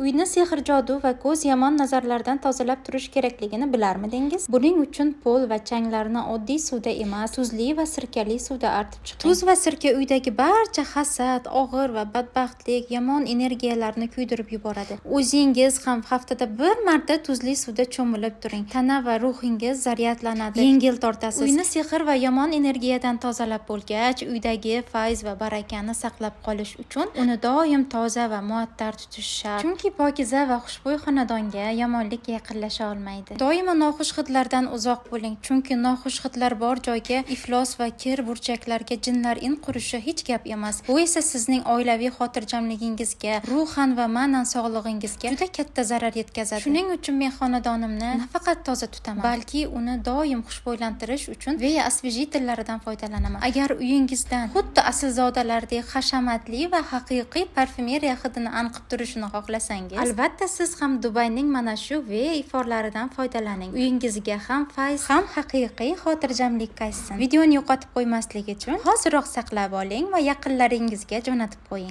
Uyni sehr jodu va ko'z yomon nazarlardan tozalab turish kerakligini bilarmidingiz? Buning uchun pol va changlarni oddiy suvda emas, tuzli va sirkali suvda artib chiqing. Tuz va sirka uydagi barcha hasad, og'ir va badbaxtlik, yomon energiyalarni kuydirib yuboradi. O'zingiz ham haftada bir marta tuzli suvda cho'milib turing. Tana va ruhingiz zaryadlanadi, yengil tortasiz. Uyni sehr va yomon energiyadan tozalab bo'lgach, uydagi fayz va barakani saqlab qolish uchun uni doim toza va muattar tutish shart. Chunki pokiza va xushbo'y xonadonga yomonlik yaqinlasha olmaydi. Doimo noxush hidlardan uzoq bo'ling, chunki noxush hidlar bor joyga iflos va kir burchaklarga jinlar in qurishi hech gap emas. Bu esa sizning oilaviy xotirjamligingizga, ruhan va ma'nan sog'lig'ingizga juda katta zarar yetkazadi. Shuning uchun men xonadonimni nafaqat toza tutaman, balki uni doim xushbo'ylantirish uchun veya osvejitellaridan foydalanaman. Agar uyingizdan xuddi aslzodalardek hashamatli va haqiqiy parfumeriya hidini anqib turishini xohlasangiz, albatta siz ham Dubayning mana shu iforlaridan foydalaning. Uyingizga ham fayz, ham haqiqiy xotirjamlik qaytsin. Videoni yo'qotib qo'ymaslik uchun hoziroq saqlab oling va yaqinlaringizga jo'natib qo'ying.